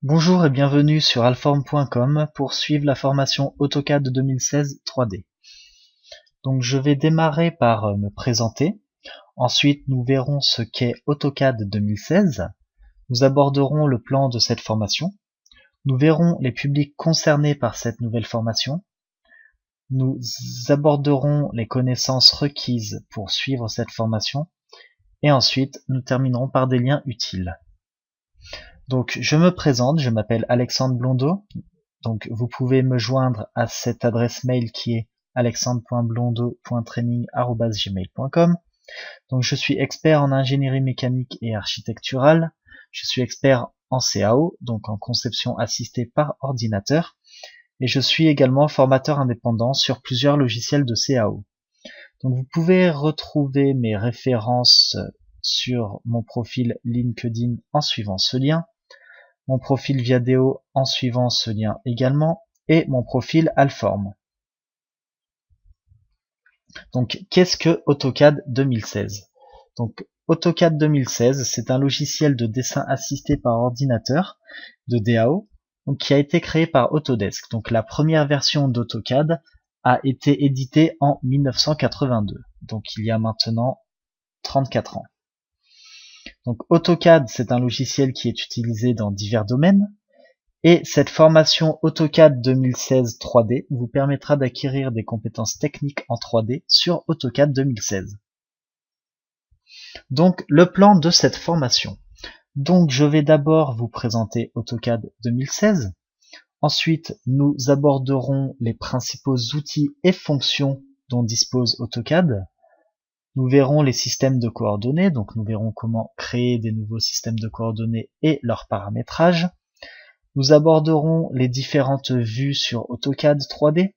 Bonjour et bienvenue sur alform.com pour suivre la formation AutoCAD 2016 3D. Donc je vais démarrer par me présenter. Ensuite, nous verrons ce qu'est AutoCAD 2016. Nous aborderons le plan de cette formation. Nous verrons les publics concernés par cette nouvelle formation. Nous aborderons les connaissances requises pour suivre cette formation. Et ensuite, nous terminerons par des liens utiles. Donc je me présente, je m'appelle Alexandre Blondeau. Donc vous pouvez me joindre à cette adresse mail qui est alexandre.blondeau.training@gmail.com. Donc je suis expert en ingénierie mécanique et architecturale. Je suis expert en CAO, donc en conception assistée par ordinateur. Et je suis également formateur indépendant sur plusieurs logiciels de CAO. Donc vous pouvez retrouver mes références sur mon profil LinkedIn en suivant ce lien, mon profil Viadeo en suivant ce lien également, et mon profil Alform. Donc qu'est-ce que AutoCAD 2016 ? Donc AutoCAD 2016, c'est un logiciel de dessin assisté par ordinateur, de DAO, donc, qui a été créé par Autodesk. Donc la première version d'AutoCAD a été éditée en 1982, donc il y a maintenant 34 ans. Donc AutoCAD, c'est un logiciel qui est utilisé dans divers domaines, et cette formation AutoCAD 2016 3D vous permettra d'acquérir des compétences techniques en 3D sur AutoCAD 2016. Donc le plan de cette formation. Donc je vais d'abord vous présenter AutoCAD 2016. Ensuite, nous aborderons les principaux outils et fonctions dont dispose AutoCAD. Nous verrons les systèmes de coordonnées, donc nous verrons comment créer des nouveaux systèmes de coordonnées et leur paramétrage. Nous aborderons les différentes vues sur AutoCAD 3D.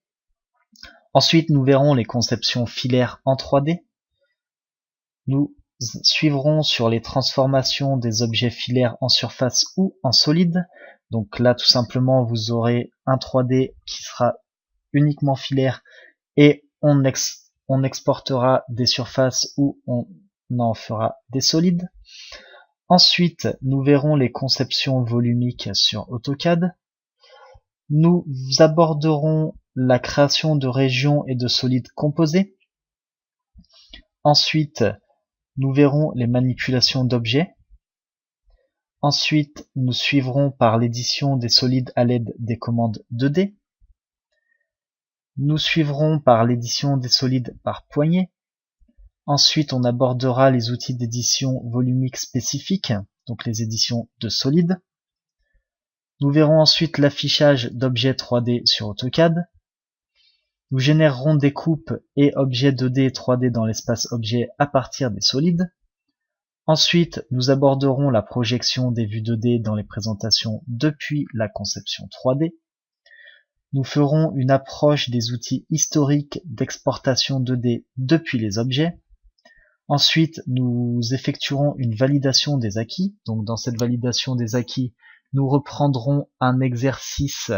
Ensuite, nous verrons les conceptions filaires en 3D. Nous suivrons sur les transformations des objets filaires en surface ou en solide. Donc là, tout simplement, vous aurez un 3D qui sera uniquement filaire et on exportera des surfaces ou on en fera des solides. Ensuite, nous verrons les conceptions volumiques sur AutoCAD. Nous aborderons la création de régions et de solides composés. Ensuite, nous verrons les manipulations d'objets. Ensuite, nous suivrons par l'édition des solides à l'aide des commandes 2D. Nous suivrons par l'édition des solides par poignée. Ensuite, on abordera les outils d'édition volumique spécifiques, donc les éditions de solides. Nous verrons ensuite l'affichage d'objets 3D sur AutoCAD. Nous générerons des coupes et objets 2D et 3D dans l'espace objet à partir des solides. Ensuite, nous aborderons la projection des vues 2D dans les présentations depuis la conception 3D. Nous ferons une approche des outils historiques d'exportation 2D depuis les objets. Ensuite, nous effectuerons une validation des acquis. Donc dans cette validation des acquis, nous reprendrons un exercice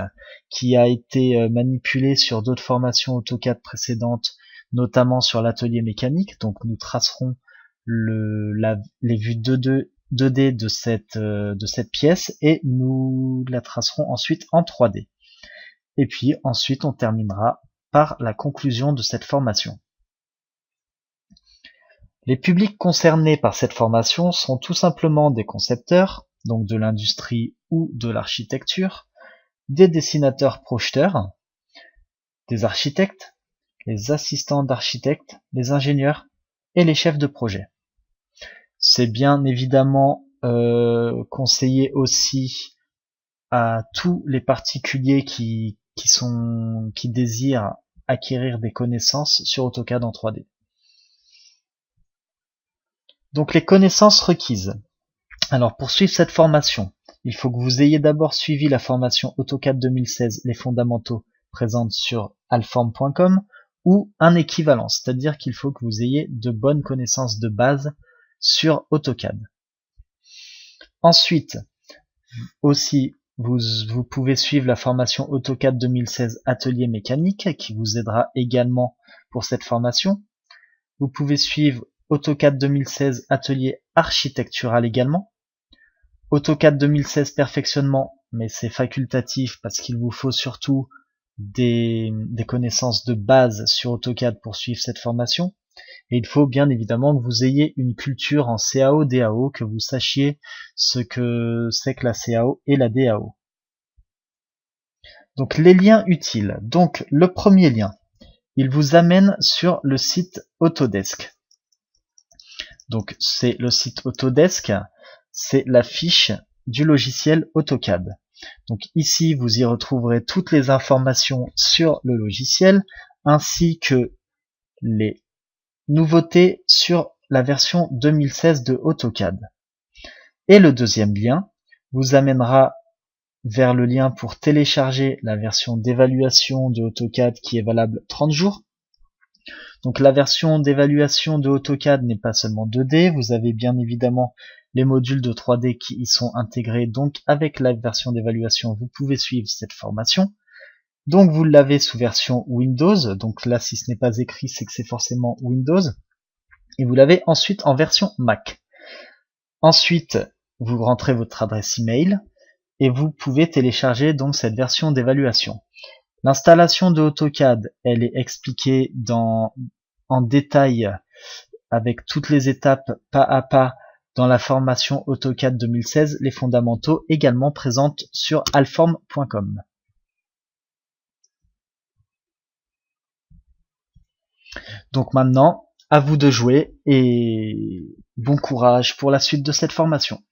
qui a été manipulé sur d'autres formations AutoCAD précédentes, notamment sur l'atelier mécanique. Donc nous tracerons les vues 2D de cette pièce et nous la tracerons ensuite en 3D. Et puis ensuite on terminera par la conclusion de cette formation. Les publics concernés par cette formation sont tout simplement des concepteurs, donc de l'industrie ou de l'architecture, des dessinateurs projeteurs, des architectes, les assistants d'architectes, les ingénieurs et les chefs de projet. C'est bien évidemment conseillé aussi à tous les particuliers qui désirent acquérir des connaissances sur AutoCAD en 3D. Donc les connaissances requises. Alors pour suivre cette formation, il faut que vous ayez d'abord suivi la formation AutoCAD 2016, les fondamentaux, présente sur alform.com, ou un équivalent, c'est-à-dire qu'il faut que vous ayez de bonnes connaissances de base sur AutoCAD. Ensuite, aussi, vous pouvez suivre la formation AutoCAD 2016 Atelier mécanique qui vous aidera également pour cette formation. Vous pouvez suivre AutoCAD 2016 Atelier architectural également. AutoCAD 2016 Perfectionnement mais c'est facultatif parce qu'il vous faut surtout des connaissances de base sur AutoCAD pour suivre cette formation. Et il faut bien évidemment que vous ayez une culture en CAO, DAO, que vous sachiez ce que c'est que la CAO et la DAO. Donc les liens utiles. Donc le premier lien, il vous amène sur le site Autodesk. Donc c'est le site Autodesk, c'est la fiche du logiciel AutoCAD. Donc ici vous y retrouverez toutes les informations sur le logiciel ainsi que les nouveautés sur la version 2016 de AutoCAD. Et le deuxième lien vous amènera vers le lien pour télécharger la version d'évaluation de AutoCAD qui est valable 30 jours. Donc la version d'évaluation de AutoCAD n'est pas seulement 2D, vous avez bien évidemment les modules de 3D qui y sont intégrés, donc avec la version d'évaluation vous pouvez suivre cette formation. Donc vous l'avez sous version Windows, donc là si ce n'est pas écrit c'est que c'est forcément Windows, et vous l'avez ensuite en version Mac. Ensuite vous rentrez votre adresse email et vous pouvez télécharger donc cette version d'évaluation. L'installation de AutoCAD, elle est expliquée en détail avec toutes les étapes pas à pas dans la formation AutoCAD 2016, les fondamentaux également présentes sur alform.com. Donc maintenant, à vous de jouer et bon courage pour la suite de cette formation.